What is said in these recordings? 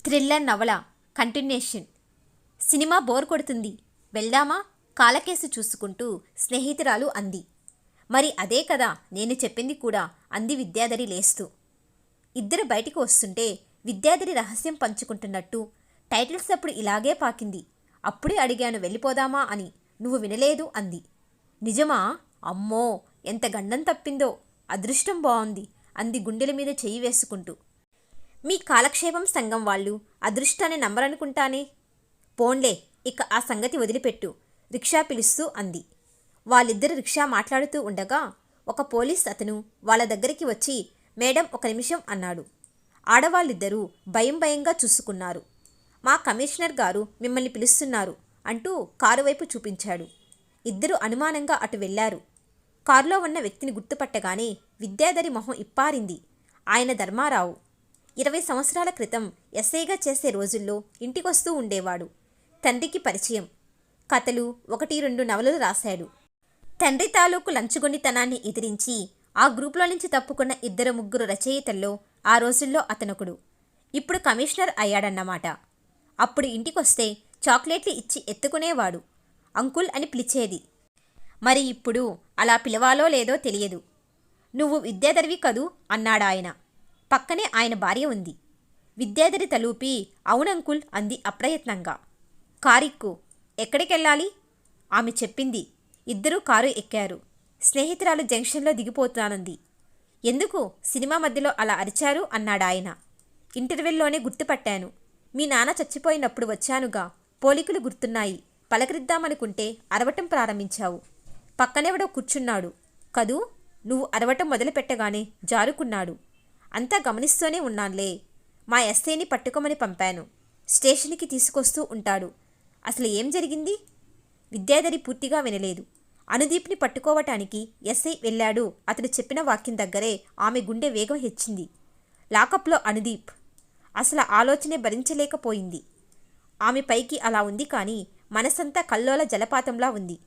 Thriller నవల continuation. Cinema bore కొడుతుంది, వెళ్దామా? కాలకేసు చూసుకుంటూ స్నేహితురాలు అంది. మరి అదే కదా నేను చెప్పింది కూడా అంది విద్యాధరి లేస్తూ. ఇద్దరు బయటికి వస్తుంటే విద్యాధరి రహస్యం పంచుకుంటున్నట్టు టైటిల్స్ అప్పుడు ఇలాగే పాకింది. అప్పుడే అడిగాను వెళ్ళిపోదామా అని, నువ్వు వినలేదు అంది. నిజమా? అమ్మో, ఎంత గండం తప్పిందో. అదృష్టం బాగుంది అంది గుండెల మీద చెయ్యి వేసుకుంటూ. మీ కాలక్షేపం సంఘం వాళ్ళు అదృష్టాన్ని నమ్మరనుకుంటానే. పోన్లే, ఇక ఆ సంగతి వదిలిపెట్టు, రిక్షా పిలుస్తూ అంది. వాళ్ళిద్దరు రిక్షా మాట్లాడుతూ ఉండగా ఒక పోలీస్ అతను వాళ్ళ దగ్గరికి వచ్చి, మేడం ఒక నిమిషం అన్నాడు. ఆడవాళ్ళిద్దరూ భయం భయంగా చూసుకున్నారు. మా కమిషనర్ గారు మిమ్మల్ని పిలుస్తున్నారు అంటూ కారు వైపు చూపించాడు. ఇద్దరు అనుమానంగా అటు వెళ్లారు. కారులో ఉన్న వ్యక్తిని గుర్తుపట్టగానే విద్యాధరి మొహం ఇప్పారింది. ఆయన ధర్మారావు. 20 సంవత్సరాల క్రితం ఎస్ఐగా చేసే రోజుల్లో ఇంటికొస్తూ ఉండేవాడు. తండ్రికి పరిచయం. కథలు 1-2 నవలలు రాశాడు. తండ్రి తాలూకు లంచుగొనితనాన్ని ఎదిరించి ఆ గ్రూప్లో నుంచి తప్పుకున్న 2-3 రచయితల్లో ఆ రోజుల్లో అతనొకడు. ఇప్పుడు కమిషనర్ అయ్యాడన్నమాట. అప్పుడు ఇంటికొస్తే చాక్లెట్లు ఇచ్చి ఎత్తుకునేవాడు. అంకుల్ అని పిలిచేది. మరి ఇప్పుడు అలా పిలవాలో లేదో తెలియదు. నువ్వు విద్యాధరివి కదూ అన్నాడాయన. పక్కనే ఆయన భార్య ఉంది. విద్యాధరి తలూపి అవునంకుల్ అంది అప్రయత్నంగా. కారిక్కు. ఎక్కడికెళ్ళాలి? ఆమె చెప్పింది. ఇద్దరూ కారు ఎక్కారు. స్నేహితురాలు జంక్షన్లో దిగిపోతానంది. ఎందుకు సినిమా మధ్యలో అలా అరిచారు అన్నాడాయన. ఇంటర్వెల్లోనే గుర్తుపట్టాను. మీ నాన్న చచ్చిపోయినప్పుడు వచ్చానుగా, పోలికలు గుర్తున్నాయి. పలకరిద్దామనుకుంటే అరవటం ప్రారంభించావు. పక్కనెవడో కూర్చున్నాడు కదూ, నువ్వు అరవటం మొదలుపెట్టగానే జారుకున్నాడు. అంతా గమనిస్తూనే ఉన్నాన్లే. మా ఎస్ఐని పట్టుకోమని పంపాను. స్టేషన్కి తీసుకొస్తూ ఉంటాడు. అసలు ఏం జరిగింది? విద్యాధరి పూర్తిగా వినలేదు. అనుదీప్ని పట్టుకోవటానికి ఎస్ఐ వెళ్ళాడు. అతడు చెప్పిన వాక్యం దగ్గరే ఆమె గుండె వేగం హెచ్చింది. లాకప్లో అనుదీప్. అసలు ఆలోచనే భరించలేకపోయింది. ఆమె పైకి అలా ఉంది కానీ మనసంతా కల్లోల జలపాతంలా ఉంది.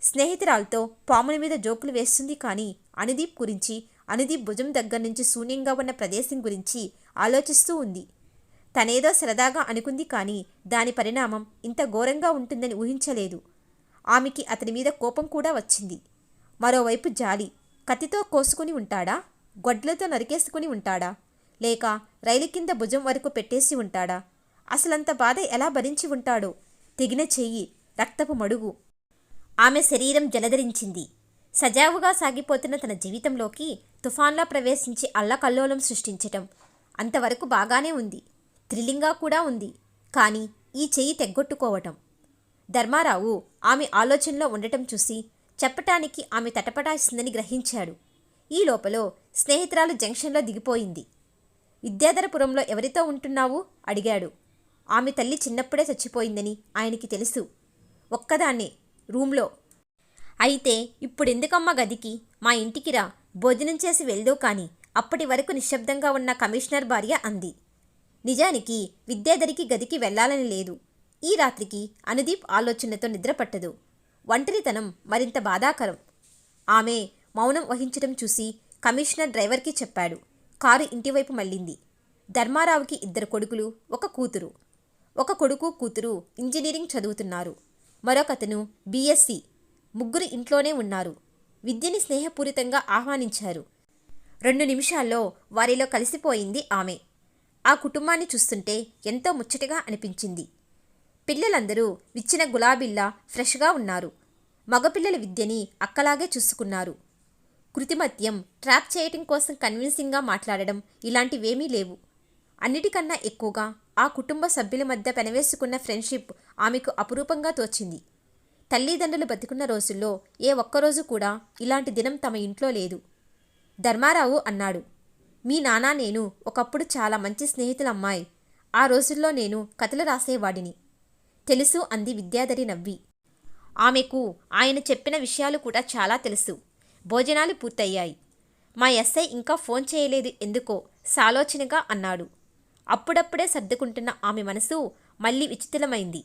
స్నేహితురాలతో పాముల మీద జోకులు వేస్తుంది కానీ అనుదీప్ గురించి, అనుదీప్ భుజం దగ్గర నుంచి శూన్యంగా ఉన్న ప్రదేశం గురించి ఆలోచిస్తూ ఉంది. తనేదో సరదాగా అనుకుంది కానీ దాని పరిణామం ఇంత ఘోరంగా ఉంటుందని ఊహించలేదు. ఆమెకి అతని మీద కోపం కూడా వచ్చింది. మరోవైపు జాలి. కత్తితో కోసుకుని ఉంటాడా? గొడ్లతో నరికేసుకుని ఉంటాడా? లేక రైలు కింద భుజం వరకు పెట్టేసి ఉంటాడా? అసలంత బాధ ఎలా భరించి ఉంటాడో. తెగిన చెయ్యి, రక్తపు మడుగు. ఆమె శరీరం జలధరించింది. సజావుగా సాగిపోతున్న తన జీవితంలోకి తుఫాన్లా ప్రవేశించి అల్లకల్లోలం సృష్టించటం. అంతవరకు బాగానే ఉంది. థ్రిల్లింగ్గా కూడా ఉంది. కానీ ఈ చెయ్యి తెగ్గొట్టుకోవటం. ధర్మారావు ఆమె ఆలోచనలో ఉండటం చూసి చెప్పటానికి ఆమె తటపటాయిస్తుందని గ్రహించాడు. ఈ లోపల స్నేహితురాలు జంక్షన్లో దిగిపోయింది. విద్యాధరపురంలో ఎవరితో ఉంటున్నావు అడిగాడు. ఆమె తల్లి చిన్నప్పుడే చచ్చిపోయిందని ఆయనకి తెలుసు. ఒక్కదాన్నే రూమ్లో. అయితే ఇప్పుడెందుకమ్మ గదికి? మా ఇంటికి రా, భోజనం చేసి వెళ్దో కానీ అప్పటి వరకు నిశ్శబ్దంగా ఉన్న కమిషనర్ భార్య అంది. నిజానికి విద్యాధరికి గదికి వెళ్లాలని లేదు. ఈ రాత్రికి అనుదీప్ ఆలోచనతో నిద్రపట్టదు. ఒంటరితనం మరింత బాధాకరం. ఆమె మౌనం వహించడం చూసి కమిషనర్ డ్రైవర్కి చెప్పాడు. కారు ఇంటివైపు మళ్ళింది. ధర్మారావుకి 2 కొడుకులు, 1 కూతురు. ఒక కొడుకు కూతురు ఇంజనీరింగ్ చదువుతున్నారు. మరొకతను బీఎస్సీ. ముగ్గురు ఇంట్లోనే ఉన్నారు. విద్యని స్నేహపూరితంగా ఆహ్వానించారు. 2 నిమిషాల్లో వారిలో కలిసిపోయింది ఆమె. ఆ కుటుంబాన్ని చూస్తుంటే ఎంతో ముచ్చటగా అనిపించింది. పిల్లలందరూ విచ్చిన గులాబీల్లా ఫ్రెష్గా ఉన్నారు. మగపిల్లల విద్యని అక్కలాగే చూసుకున్నారు. కృతిమత్యం, ట్రాప్ చేయటం కోసం కన్విన్సింగ్గా మాట్లాడడం ఇలాంటివేమీ లేవు. అన్నిటికన్నా ఎక్కువగా ఆ కుటుంబ సభ్యుల మధ్య పెనవేసుకున్న ఫ్రెండ్షిప్ ఆమెకు అపురూపంగా తోచింది. తల్లిదండ్రులు బతికున్న రోజుల్లో ఏ ఒక్కరోజు కూడా ఇలాంటి దినం తమ ఇంట్లో లేదు. ధర్మారావు అన్నాడు. మీ నాన్న నేను ఒకప్పుడు చాలా మంచి స్నేహితులమ్మాయి. ఆ రోజుల్లో నేను కథలు రాసేవాడిని. తెలుసు అంది విద్యాధరి నవ్వి. ఆమెకు ఆయన చెప్పిన విషయాలు కూడా చాలా తెలుసు. భోజనాలు పూర్తయ్యాయి. మా ఎస్ఐ ఇంకా ఫోన్ చేయలేదు ఎందుకో సాలోచనగా అన్నాడు. అప్పుడప్పుడే సర్దుకుంటున్న ఆమె మనసు మళ్ళీ విచిత్రమైంది.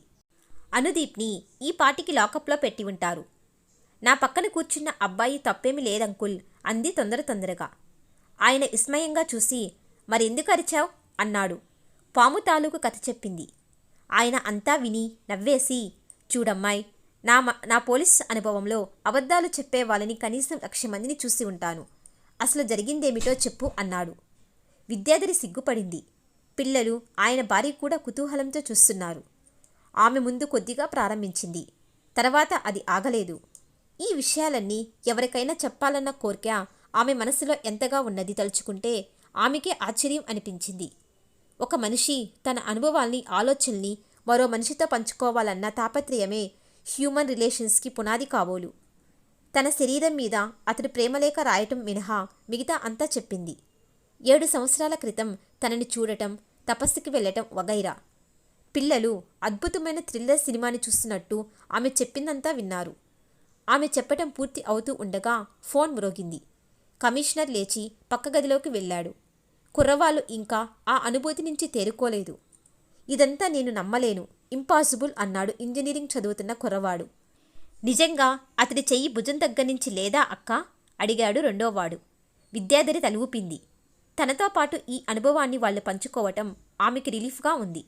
అనుదీప్ని ఈ పాటికి లాకప్లో పెట్టి ఉంటారు. నా పక్కన కూర్చున్న అబ్బాయి తప్పేమీ లేదంకుల్ అంది తొందరగా. ఆయన విస్మయంగా చూసి, మరెందుకు అరిచావు అన్నాడు. పాము తాలూకు కథ చెప్పింది. ఆయన అంతా విని నవ్వేసి, చూడమ్మాయి, నా పోలీస్ అనుభవంలో అబద్ధాలు చెప్పే వాళ్ళని కనీసం 1,00,000 మందిని చూసి ఉంటాను. అసలు జరిగిందేమిటో చెప్పు అన్నాడు. విద్యాధరి సిగ్గుపడింది. పిల్లలు, ఆయన భార్య కూడా కుతూహలంతో చూస్తున్నారు. ఆమె ముందు కొద్దిగా ప్రారంభించింది. తర్వాత అది ఆగలేదు. ఈ విషయాలన్నీ ఎవరికైనా చెప్పాలన్న కోరిక ఆమె మనసులో ఎంతగా ఉన్నది తలుచుకుంటే ఆమెకే ఆశ్చర్యం అనిపించింది. ఒక మనిషి తన అనుభవాల్ని, ఆలోచనల్ని మరో మనిషితో పంచుకోవాలన్న తాపత్రయమే హ్యూమన్ రిలేషన్స్కి పునాది కాబోలు. తన శరీరం మీద అతడు ప్రేమలేఖ రాయటం మినహా మిగతా అంతా చెప్పింది. 7 సంవత్సరాల క్రితం తనని చూడటం, తపస్సుకి వెళ్ళటం వగైరా. పిల్లలు అద్భుతమైన థ్రిల్లర్ సినిమాని చూస్తున్నట్టు ఆమె చెప్పిందంతా విన్నారు. ఆమె చెప్పటం పూర్తి అవుతూ ఉండగా ఫోన్ మ్రోగింది. కమిషనర్ లేచి పక్క గదిలోకి వెళ్ళాడు. కుర్రవాళ్ళు ఇంకా ఆ అనుభూతి నుంచి తేరుకోలేదు. ఇదంతా నేను నమ్మలేను, ఇంపాసిబుల్ అన్నాడు ఇంజనీరింగ్ చదువుతున్న కుర్రవాడు. నిజంగా అతడి చెయ్యి భుజం దగ్గర నుంచి లేదా అక్క అడిగాడు రెండోవాడు. విద్యాధరి తలూపింది. తనతో పాటు ఈ అనుభవాన్ని వాళ్ళు పంచుకోవటం ఆమెకి రిలీఫ్గా ఉంది.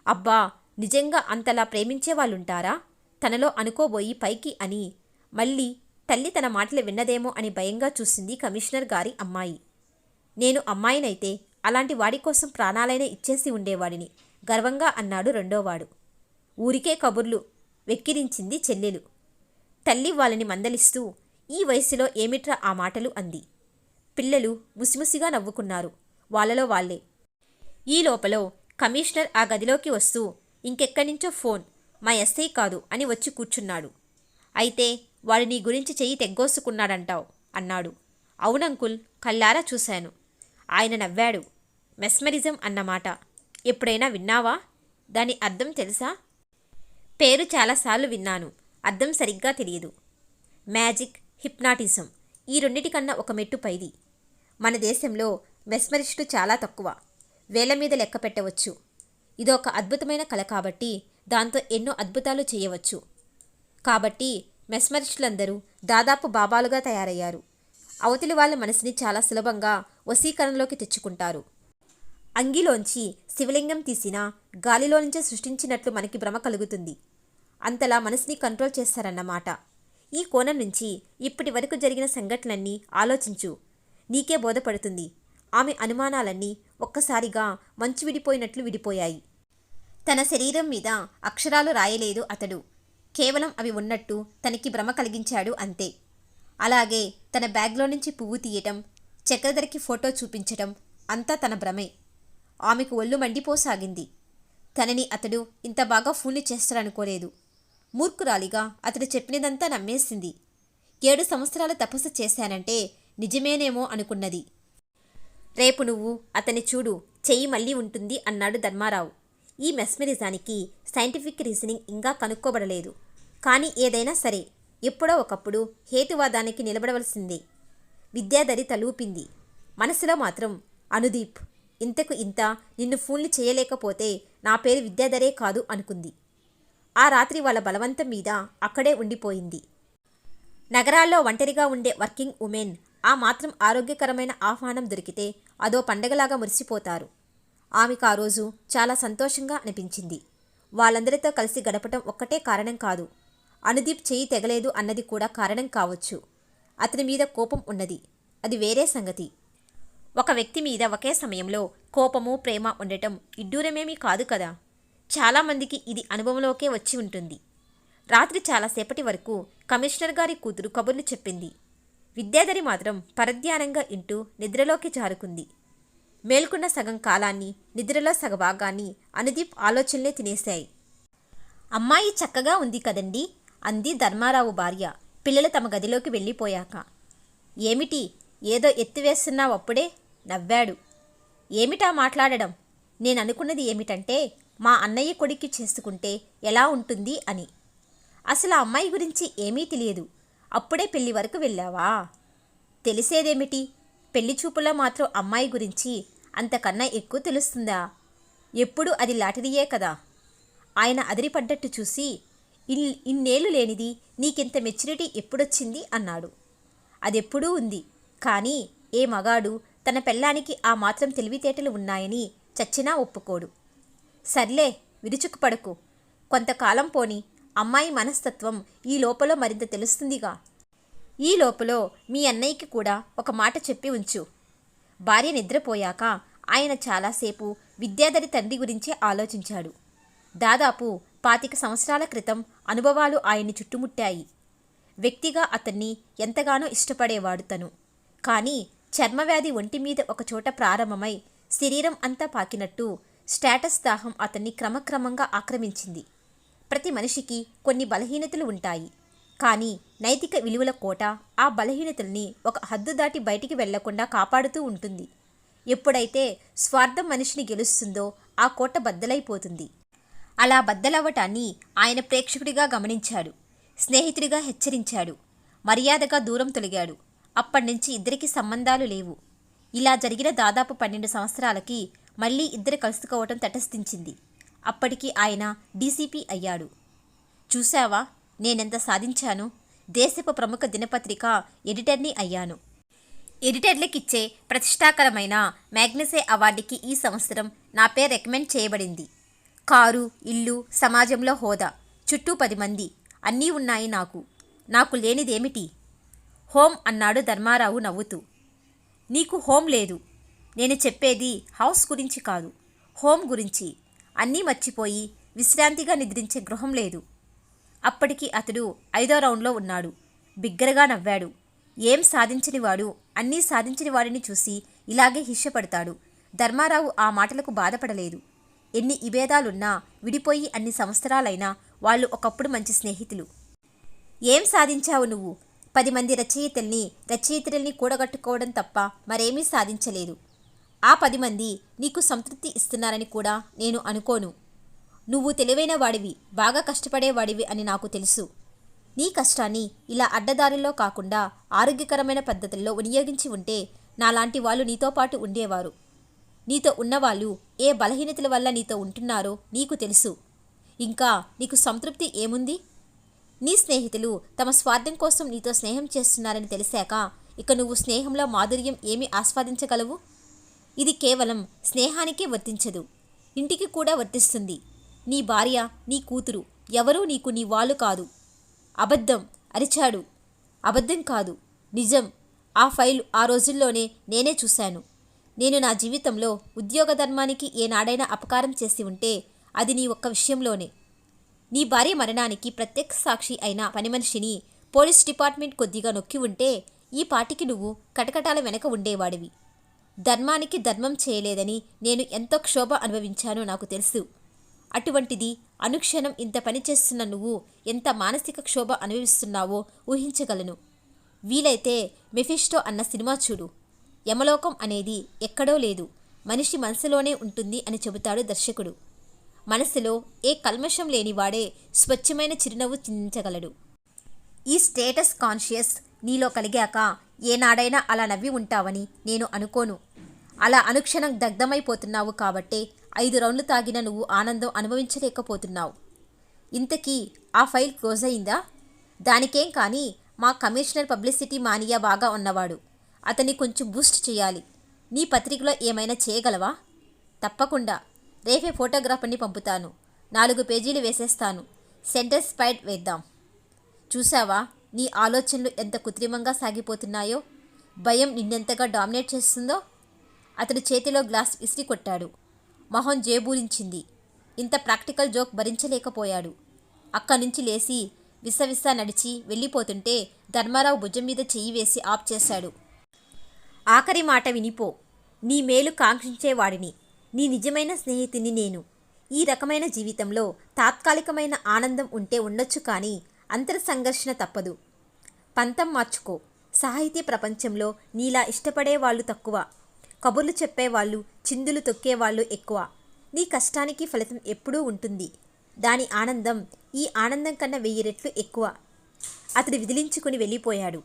అబ్బా, నిజంగా అంతలా ప్రేమించే వాళ్ళుంటారా? తనలో అనుకోబోయి పైకి అని మళ్ళీ తల్లి తన మాటలు విన్నదేమో అని భయంగా చూసింది కమిషనర్ గారి అమ్మాయి. నేను అమ్మాయినైతే అలాంటి వాడి కోసం ప్రాణాలైనా ఇచ్చేసి ఉండేవాడిని గర్వంగా అన్నాడు రెండోవాడు. ఊరికే కబుర్లు, వెక్కిరించింది చెల్లెలు. తల్లి వాళ్ళని మందలిస్తూ, ఈ వయసులో ఏమిట్రా ఆ మాటలు అంది. పిల్లలు ముసిముసిగా నవ్వుకున్నారు, వాళ్ళలో వాళ్లే. ఈ లోపల కమిషనర్ ఆ గదిలోకి వస్తూ, ఇంకెక్కడి నుంచో ఫోన్, మా ఎస్ఐ కాదు అని వచ్చి కూర్చున్నాడు. అయితే వాడు నీ గురించి చెయ్యి తెగ్గోసుకున్నాడంటావు అన్నాడు. అవునంకుల్, కళ్ళారా చూశాను. ఆయన నవ్వాడు. మెస్మరిజం అన్నమాట ఎప్పుడైనా విన్నావా? దాని అర్థం తెలుసా? పేరు చాలాసార్లు విన్నాను, అర్థం సరిగ్గా తెలియదు. మ్యాజిక్, హిప్నాటిజం ఈ రెండిటికన్నా ఒక మెట్టు పైది. మన దేశంలో మెస్మరిస్టులు చాలా తక్కువ, వేల మీద లెక్క పెట్టవచ్చు. ఇదొక అద్భుతమైన కళ కాబట్టి దాంతో ఎన్నో అద్భుతాలు చేయవచ్చు. కాబట్టి మెస్మరిస్టులందరూ దాదాపు బాబాలుగా తయారయ్యారు. అవతలి వాళ్ళ మనసుని చాలా సులభంగా వశీకరణలోకి తెచ్చుకుంటారు. అంగిలోంచి శివలింగం తీసినా గాలిలో నుంచే సృష్టించినట్లు మనకి భ్రమ కలుగుతుంది. అంతలా మనసుని కంట్రోల్ చేస్తారన్నమాట. ఈ కోణం నుంచి ఇప్పటి వరకు జరిగిన సంఘటనలన్నీ ఆలోచించు, నీకే బోధపడుతుంది. ఆమె అనుమానాలన్నీ ఒక్కసారిగా మంచు విడిపోయినట్లు విడిపోయాయి. తన శరీరం మీద అక్షరాలు రాయలేదు అతడు, కేవలం అవి ఉన్నట్టు తనకి భ్రమ కలిగించాడు అంతే. అలాగే తన బ్యాగ్లో నుంచి పువ్వు తీయటం, చక్రధరకి ఫోటో చూపించటం అంతా తన భ్రమే. ఆమెకు ఒళ్ళు మండిపోసాగింది. తనని అతడు ఇంత బాగా ఫూల్ని చేస్తాడనుకోలేదు. మూర్ఖురాలిగా అతడు చెప్పినదంతా నమ్మేసింది. 7 సంవత్సరాల తపస్సు చేశానంటే నిజమేనేమో అనుకున్నది. రేపు నువ్వు అతన్ని చూడు, చెయ్యి మళ్ళీ ఉంటుంది అన్నాడు ధర్మారావు. ఈ మెస్మరిజానికి సైంటిఫిక్ రీజనింగ్ ఇంకా కనుక్కోబడలేదు. కానీ ఏదైనా సరే ఎప్పుడో ఒకప్పుడు హేతువాదానికి నిలబడవలసిందే. విద్యాధరి తలూపింది. మనసులో మాత్రం, అనుదీప్, ఇంతకు ఇంత నిన్ను ఫూల్ని చేయలేకపోతే నా పేరు విద్యాధరే కాదు అనుకుంది. ఆ రాత్రి వాళ్ళ బలవంతం మీద అక్కడే ఉండిపోయింది. నగరాల్లో ఒంటరిగా ఉండే వర్కింగ్ ఉమెన్ ఆ మాత్రం ఆరోగ్యకరమైన ఆహ్వానం దొరికితే అదో పండగలాగా మురిసిపోతారు. ఆమెకు ఆ రోజు చాలా సంతోషంగా అనిపించింది. వాళ్ళందరితో కలిసి గడపటం ఒక్కటే కారణం కాదు, అనుదీప్ చెయ్యి తెగలేదు అన్నది కూడా కారణం కావచ్చు. అతని మీద కోపం ఉన్నది, అది వేరే సంగతి. ఒక వ్యక్తి మీద ఒకే సమయంలో కోపము, ప్రేమ ఉండటం ఇడ్డూరమేమీ కాదు కదా. చాలామందికి ఇది అనుభవంలోకే వచ్చి ఉంటుంది. రాత్రి చాలాసేపటి వరకు కమిషనర్ గారి కూతురు కబుర్లు చెప్పింది. విద్యాధరి మాత్రం పరధ్యానంగా ఇంటూ నిద్రలోకి జారుకుంది. మేల్కొన్న సగం కాలాన్ని, నిద్రలో సగభాగాన్ని అనుదీప్ ఆలోచనలే తినేశాయి. అమ్మాయి చక్కగా ఉంది కదండి అంది ధర్మారావు భార్య పిల్లలు తమ గదిలోకి వెళ్ళిపోయాక. ఏమిటి, ఏదో ఎత్తివేస్తున్నావు అప్పుడే నవ్వాడు. ఏమిటా మాట్లాడడం? నేననుకున్నది ఏమిటంటే మా అన్నయ్య కొడుక్కి చేసుకుంటే ఎలా ఉంటుంది అని. అసలు ఆ అమ్మాయి గురించి ఏమీ తెలియదు, అప్పుడే పెళ్లి వరకు వెళ్ళావా? తెలిసేదేమిటి, పెళ్లి చూపులో మాత్రం అమ్మాయి గురించి అంతకన్నా ఎక్కువ తెలుస్తుందా? ఎప్పుడు అది లాటరీయే కదా. ఆయన అదిరిపడ్డట్టు చూసి, ఇన్నేళ్లు లేనిది నీకింత మెచ్యూరిటీ ఎప్పుడొచ్చింది అన్నాడు. అదెప్పుడూ ఉంది, కానీ ఏ మగాడు తన పెళ్ళానికి ఆ మాత్రం తెలివితేటలు ఉన్నాయని చచ్చినా ఒప్పుకోడు. సర్లే, విరుచుకుపడకు. కొంతకాలం పోని అమ్మాయి మనస్తత్వం ఈ లోపల మరింత తెలుస్తుందిగా. ఈ లోపల మీ అన్నయ్యకి కూడా ఒక మాట చెప్పి ఉంచు. భార్య నిద్రపోయాక ఆయన చాలాసేపు విద్యాధరి తండ్రి గురించే ఆలోచించాడు. దాదాపు 25 సంవత్సరాల క్రితం అనుభవాలు ఆయన్ని చుట్టుముట్టాయి. వ్యక్తిగా అతన్ని ఎంతగానో ఇష్టపడేవాడు తను. కానీ చర్మవ్యాధి ఒంటిమీద ఒకచోట ప్రారంభమై శరీరం అంతా పాకినట్టు స్టేటస్ దాహం అతన్ని క్రమక్రమంగా ఆక్రమించింది. ప్రతి మనిషికి కొన్ని బలహీనతలు ఉంటాయి. కానీ నైతిక విలువల కోట ఆ బలహీనతల్ని ఒక హద్దు దాటి బయటికి వెళ్లకుండా కాపాడుతూ ఉంటుంది. ఎప్పుడైతే స్వార్థం మనిషిని గెలుస్తుందో ఆ కోట బద్దలైపోతుంది. అలా బద్దలవ్వటాన్ని ఆయన ప్రేక్షకుడిగా గమనించాడు. స్నేహితుడిగా హెచ్చరించాడు. మర్యాదగా దూరం తొలగాడు. అప్పటినుంచి ఇద్దరికి సంబంధాలు లేవు. ఇలా జరిగిన దాదాపు 12 సంవత్సరాలకి మళ్ళీ ఇద్దరు కలుసుకోవటం తటస్థించింది. అప్పటికి ఆయన డీసీపీ అయ్యాడు. చూశావా, నేనెంత సాధించాను. దేశపు ప్రముఖ దినపత్రిక ఎడిటర్ని అయ్యాను. ఎడిటర్లకిచ్చే ప్రతిష్టాకరమైన మ్యాగ్నసే అవార్డుకి ఈ సంవత్సరం నా పేరు రికమెండ్ చేయబడింది. కారు, ఇల్లు, సమాజంలో హోదా, చుట్టూ 10 మంది, అన్నీ ఉన్నాయి నాకు. నాకు లేనిదేమిటి? హోమ్ అన్నాడు ధర్మారావు నవ్వుతూ. నీకు హోమ్ లేదు. నేను చెప్పేది హౌస్ గురించి కాదు, హోమ్ గురించి. అన్నీ మర్చిపోయి విశ్రాంతిగా నిద్రించే గృహం లేదు. అప్పటికి అతడు 5వ రౌండ్లో ఉన్నాడు. బిగ్గరగా నవ్వాడు. ఏం సాధించనివాడు అన్నీ సాధించిన వాడిని చూసి ఇలాగే హిష్యపడతాడు. ధర్మారావు ఆ మాటలకు బాధపడలేదు. ఎన్ని విభేదాలున్నా, విడిపోయి అన్ని సంవత్సరాలైనా వాళ్ళు ఒకప్పుడు మంచి స్నేహితులు. ఏం సాధించావు నువ్వు? 10 మంది రచయిత్రుల్ని కూడగట్టుకోవడం తప్ప మరేమీ సాధించలేదు. ఆ 10 మంది నీకు సంతృప్తి ఇస్తున్నారని కూడా నేను అనుకోను. నువ్వు తెలివైన వాడివి, బాగా కష్టపడేవాడివి అని నాకు తెలుసు. నీ కష్టాన్ని ఇలా అడ్డదారిలో కాకుండా ఆరోగ్యకరమైన పద్ధతుల్లో వినియోగించి ఉంటే నాలాంటి వాళ్ళు నీతో పాటు ఉండేవారు. నీతో ఉన్నవాళ్ళు ఏ బలహీనతల వల్ల నీతో ఉంటున్నారో నీకు తెలుసు. ఇంకా నీకు సంతృప్తి ఏముంది? నీ స్నేహితులు తమ స్వార్థం కోసం నీతో స్నేహం చేస్తున్నారని తెలిసాక ఇక నువ్వు స్నేహంలో మాధుర్యం ఏమి ఆస్వాదించగలవు? ఇది కేవలం స్నేహానికే వర్తించదు, ఇంటికి కూడా వర్తిస్తుంది. నీ భార్య, నీ కూతురు ఎవరూ నీకు నీ వాళ్ళు కాదు. అబద్ధం అరిచాడు. అబద్ధం కాదు, నిజం. ఆ ఫైలు ఆ రోజుల్లోనే నేనే చూశాను. నేను నా జీవితంలో ఉద్యోగ ధర్మానికి ఏనాడైనా అపకారం చేసి ఉంటే అది నీ ఒక్క విషయంలోనే. నీ భార్య మరణానికి ప్రత్యక్ష సాక్షి అయిన పనిమనిషిని పోలీస్ డిపార్ట్మెంట్ కొద్దిగా నొక్కి ఉంటే ఈ పాటికి నువ్వు కటకటాల వెనక ఉండేవాడివి. ధర్మానికి ధర్మం చేయలేదని నేను ఎంతో క్షోభ అనుభవించానో నాకు తెలుసు. అటువంటిది అనుక్షణం ఇంత పని చేస్తున్న నువ్వు ఎంత మానసిక క్షోభ అనుభవిస్తున్నావో ఊహించగలను. వీలైతే మెఫిస్టో అన్న సినిమా చూడు. యమలోకం అనేది ఎక్కడో లేదు, మనిషి మనసులోనే ఉంటుంది అని చెబుతాడు దర్శకుడు. మనసులో ఏ కల్మషం లేనివాడే స్వచ్ఛమైన చిరునవ్వు చిందించగలడు. ఈ స్టేటస్ కాన్షియస్ నీలో కలిగాక ఏనాడైనా అలా నవ్వి ఉంటావని నేను అనుకోను. అలా అనుక్షణం దగ్ధమైపోతున్నావు కాబట్టే 5 రౌండ్లు తాగిన నువ్వు ఆనందం అనుభవించలేకపోతున్నావు. ఇంతకీ ఆ ఫైల్ క్లోజ్ అయిందా? దానికేం కానీ మా కమిషనర్ పబ్లిసిటీ మానియా బాగా ఉన్నవాడు. అతన్ని కొంచెం బూస్ట్ చేయాలి. నీ పత్రికలో ఏమైనా చేయగలవా? తప్పకుండా. రేపే ఫోటోగ్రాఫర్ని పంపుతాను. 4 పేజీలు వేసేస్తాను. సెంటర్ స్పైడ్ వేద్దాం. చూసావా నీ ఆలోచనలు ఎంత కృత్రిమంగా సాగిపోతున్నాయో? భయం నిన్నెంతగా డామినేట్ చేస్తుందో? అతడు చేతిలో గ్లాస్ విసిరి కొట్టాడు. మొహం జేబూరించింది. ఇంత ప్రాక్టికల్ జోక్ భరించలేకపోయాడు. అక్కడి నుంచి లేచి విసవిస నడిచి వెళ్ళిపోతుంటే ధర్మారావు భుజం మీద చెయ్యి వేసి ఆఫ్ చేశాడు. ఆఖరి మాట వినిపో. నీ మేలు కాంక్షించేవాడిని, నీ నిజమైన స్నేహితుని నేను. ఈ రకమైన జీవితంలో తాత్కాలికమైన ఆనందం ఉంటే ఉండొచ్చు, కానీ అంతర సంఘర్షణ తప్పదు. పంతం మార్చుకో. సాహితీ ప్రపంచంలో నీలా ఇష్టపడేవాళ్ళు తక్కువ, కబుర్లు చెప్పేవాళ్ళు, చిందులు తొక్కేవాళ్ళు ఎక్కువ. నీ కష్టానికి ఫలితం ఎప్పుడూ ఉంటుంది. దాని ఆనందం ఈ ఆనందం కన్నా 1000 రెట్లు ఎక్కువ. అతడు విదిలించుకుని వెళ్ళిపోయాడు.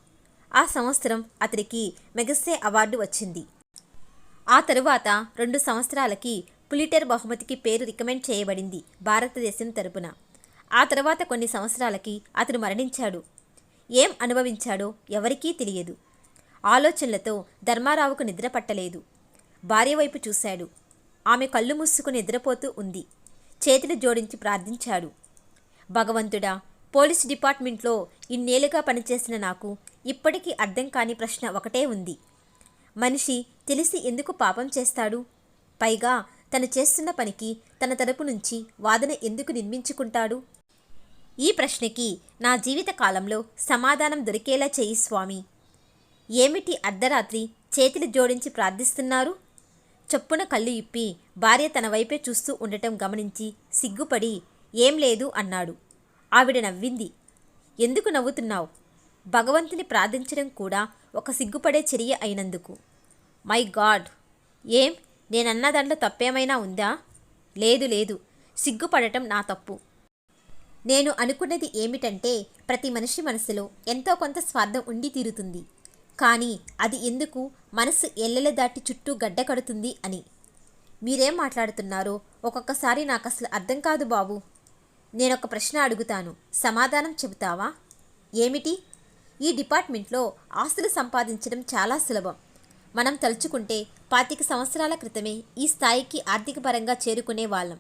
ఆ సంవత్సరం అతడికి మెగసే అవార్డు వచ్చింది. ఆ తరువాత 2 సంవత్సరాలకి పులిటెర్ బహుమతికి పేరు రికమెండ్ చేయబడింది భారతదేశం తరపున. ఆ తర్వాత కొన్ని సంవత్సరాలకి అతడు మరణించాడు. ఏం అనుభవించాడో ఎవరికీ తెలియదు. ఆలోచనలతో ధర్మారావుకు నిద్ర పట్టలేదు. భార్య వైపు చూశాడు. ఆమె కళ్ళు మూసుకుని నిద్రపోతూ ఉంది. చేతులు జోడించి ప్రార్థించాడు. భగవంతుడా, పోలీస్ డిపార్ట్మెంట్లో ఇన్నేళ్లుగా పనిచేసిన నాకు ఇప్పటికీ అర్థం కాని ప్రశ్న ఒకటే ఉంది. మనిషి తెలిసి ఎందుకు పాపం చేస్తాడు? పైగా తను చేస్తున్న పనికి తన తరపు నుంచి వాదన ఎందుకు నిర్మించుకుంటాడు? ఈ ప్రశ్నకి నా జీవిత కాలంలో సమాధానం దొరికేలా చెయ్యి స్వామి. ఏమిటి అర్ధరాత్రి చేతులు జోడించి ప్రార్థిస్తున్నారు? చొప్పున కళ్ళు ఇప్పి భార్య తన వైపే చూస్తూ ఉండటం గమనించి సిగ్గుపడి ఏం లేదు అన్నాడు. ఆవిడ నవ్వింది. ఎందుకు నవ్వుతున్నావు? భగవంతుని ప్రార్థించడం కూడా ఒక సిగ్గుపడే చర్య అయినందుకు. మై గాడ్, ఏం నేనన్న దాంట్లో తప్పేమైనా ఉందా? లేదు లేదు, సిగ్గుపడటం నా తప్పు. నేను అనుకున్నది ఏమిటంటే ప్రతి మనిషి మనసులో ఎంతో కొంత స్వార్థం ఉండి తీరుతుంది. కానీ అది ఎందుకు మనసు ఎల్లెల దాటి చుట్టూ గడ్డ కడుతుంది అని. మీరేం మాట్లాడుతున్నారో ఒక్కొక్కసారి నాకు అసలు అర్థం కాదు బాబు. నేనొక ప్రశ్న అడుగుతాను, సమాధానం చెబుతావా? ఏమిటి? ఈ డిపార్ట్మెంట్లో ఆస్తులు సంపాదించడం చాలా సులభం. మనం తలుచుకుంటే 25 సంవత్సరాల క్రితమే ఈ స్థాయికి ఆర్థికపరంగా చేరుకునే వాళ్ళం.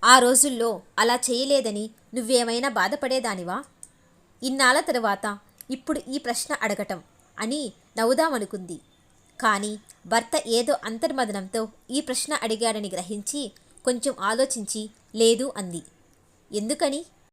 ఆ రోజుల్లో అలా చేయలేదని నువ్వేమైనా బాధపడేదానివా? ఇన్నాళ్ళ తరువాత ఇప్పుడు ఈ ప్రశ్న అడగటం అని నవ్వుదామనుకుంది. కానీ భర్త ఏదో అంతర్మదనంతో ఈ ప్రశ్న అడిగాడని గ్రహించి కొంచెం ఆలోచించి లేదు అంది. ఎందుకని?